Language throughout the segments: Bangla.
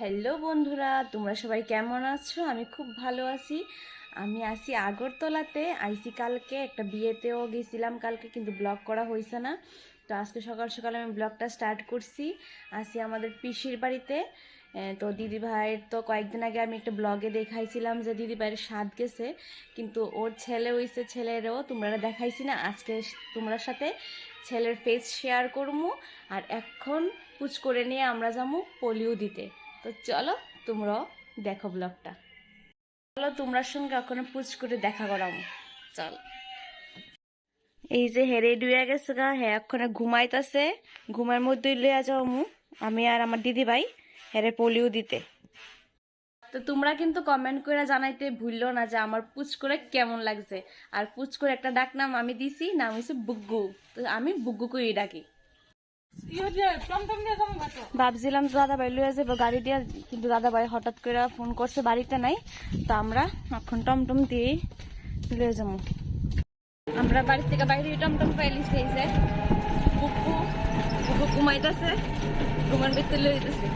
হ্যালো বন্ধুরা, তোমরা সবাই কেমন আছো? আমি খুব ভালো আছি। আমি আছি আগরতলাতে। আইসি কালকে একটা বিয়েতেও গেছিলাম কালকে, কিন্তু ব্লগ করা হয়েছে না। তো আজকে সকাল সকাল আমি ব্লগটা স্টার্ট করছি। আসি আমাদের পিসির বাড়িতে। তো দিদি ভাইয়ের তো কয়েকদিন আগে আমি একটা ব্লগে দেখাইছিলাম যে দিদি ভাইয়ের স্বাদ গেছে, কিন্তু ওর ছেলে হইছে, ছেলেরও তোমরা দেখাইছি না। আজকে তোমরা সাথে ছেলের ফেস শেয়ার করবো। আর এখন পুচ করে নিয়ে আমরা যাবো পোলিও দিতে। তো চলো তোমরাও দেখো ব্লগটা। চলো তোমরার সঙ্গে এখনো পুচ করে দেখা করাম। চলো। এই যে হেরে ডুয়ে গেছে গা, হ্যাঁ এখনো ঘুমাইতেছে। ঘুমের মধ্যে লইয়া যাও আমি আর আমার দিদি ভাই হেরে পোলিও দিতে। তো তোমরা কিন্তু কমেন্ট করে জানাইতে ভুললো না যে আমার পুচ করে কেমন লাগছে। আর পুচ করে একটা ডাক নাম আমি দিছি, নাম হচ্ছে বুগ্গু। তো আমি বুগ্গু করে ডাকি। ভাবছিলাম দাদা ভাই লইয়া যাবো গাড়ি দিয়ে, কিন্তু দাদা ভাই হঠাৎ করে ফোন করছে বাড়িতে নাই। তো আমরা এখন টমটম দিয়ে লইয়া যাবো। আমরা বাড়ি থেকে বাইরে টমটম পাইলিছি। এই যে বুকু ঘুমাইতেছে, ঘুমার ভিতরে লইয়া যেতেছে।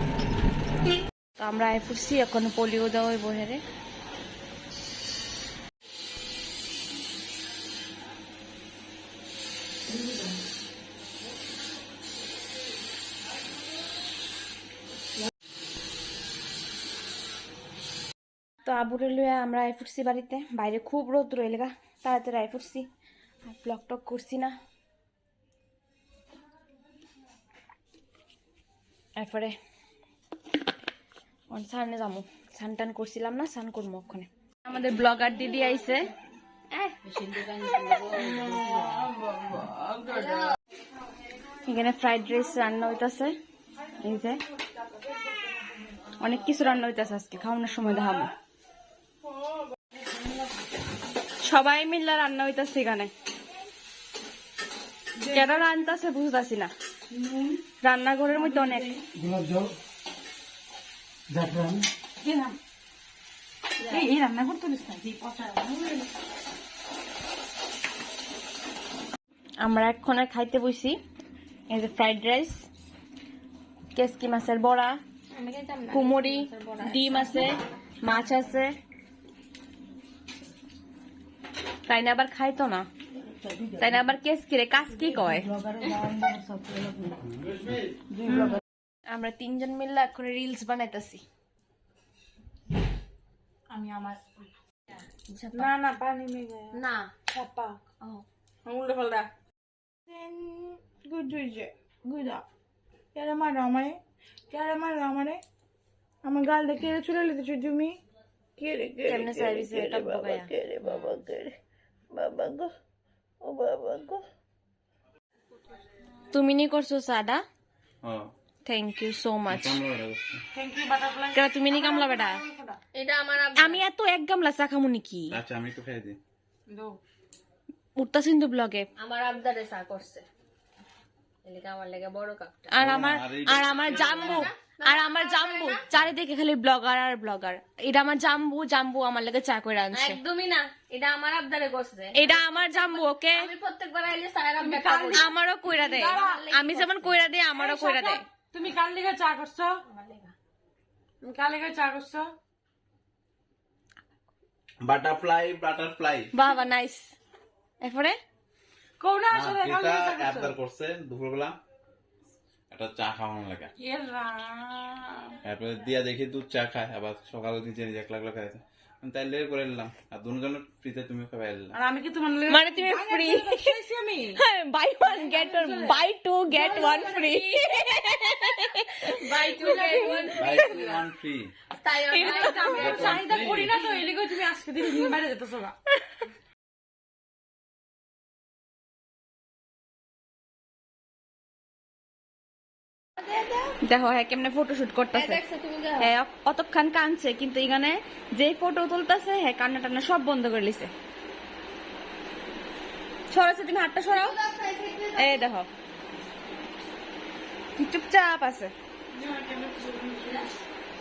তো আমরা পড়ছি এখন পোলিও দেওয়া বহেরে। তো আবুরে লইয়া আমরা ফুটছি বাড়িতে। বাইরে খুব রোদ রইলে গা, তাড়াতাড়ি ফুটছি। ব্লগ টক করছি না। এরপরে সামনে যাবো। স্নান টান করছিলাম না, স্নান করবো ওখানে। আমাদের ব্লগার দিদি আইছে। এখানে ফ্রাইড রাইস রান্না হইতাছে। এই যে অনেক কিছু রান্না হইতাছে, আজকে খাওয়ানোর সময় দেখাবো। সবাই মিলে রান্না হইতাছে এখানে। কেন রান্নাছে বুঝতেছি না। রান্নাঘরের মধ্যে অনেক আমরা এক্ষণে খাইতে বসি। এই যে ফ্রাইড রাইস, কেসকি মাছের বড়া, কুমড়ি, ডিম আছে, মাছ আছে। তাই না আবার খাইতো না, তাই না আবার কেসকি রে কাসকি কয়। আমরা তিনজন মিললে এখন রিলস বানাইতেছি। আমি আমার না না পানি না ছাপা উল্টো পাল্টা গুড হয়েছে। গুদা কেড়ে মারো আমারে, কেড়ে মারো আমারে। আমার গাল দিয়ে কেড়ে চলে লিতেছো তুমি। কেড়ে কেমনে সার্ভিস এটা বাবা, কেড়ে বাবা, কেড়ে বাবা গো, ও বাবা গো। তুমি নি করছো সাদা? হ্যাঁ, thank you so much. Thank you butterfly. কেন তুমি নি কামলা বেটা? এটা আমার আমি এত এক গামলা চা খামু নাকি? আচ্ছা আমি একটু খাই দিই। দো উঠতা সিন্ধু ব্লগে আমার আবদারে চা করছে। এলিকা আমার লাগে বড় কাপটা। আর আমার জাম্বু চারিদিকে খালি ব্লগার আর ব্লগার। এটা আমার জাম্বু আমার লাগে চা কইরা আনছে। একদমই না, এটা আমার আবদারে করছে। এটা আমার জাম্বু। ওকে আমি প্রত্যেকবার আইলে চায়ের আবদার করি। আমারও কইরা দেয়। আমি যেমন কইরা দেই আমারও কইরা দেয়। তুমি কাল লিগে চা করছো? আমার লাগা তুমি কাল লিগে চা করছো? বাটারফ্লাই বাবা নাইস। এরপরে কোন আসলে এটা আবদার করছে দুপুরবেলা একটা চা খাওয়ানো লাগে। এরপরে দিয়া দেখি দুধ চা খায়, আবার সকালে নিজে নিজে একলা একলা খাইছে। তাই লেট করে নিলাম। আর দুজনের ফ্রিতে তুমি খাবে এলাম। আর আমি কি তোমার মানে তুমি ফ্রি খাইছি আমি। হ্যাঁ, buy 1 get 1, buy 2 get 1 free. Buy 2 get 1 free. তাই আমি চাহিদা করি না, তো এলিগো তুমি আজকে দিন বাইরে যেতেছো না। দেখো হ্যাঁ কেমনে ফটোশুট করতেছে। হ্যাঁ অতক্ষণ কানছে, কিন্তু এখানে যে ফটো তুলতেছে হ্যাঁ কান্না টান্না সব বন্ধ করে লিছে। সরাচ্ছে তুমি হাতটা সরাও। এই দেখো চুপচাপ আছে।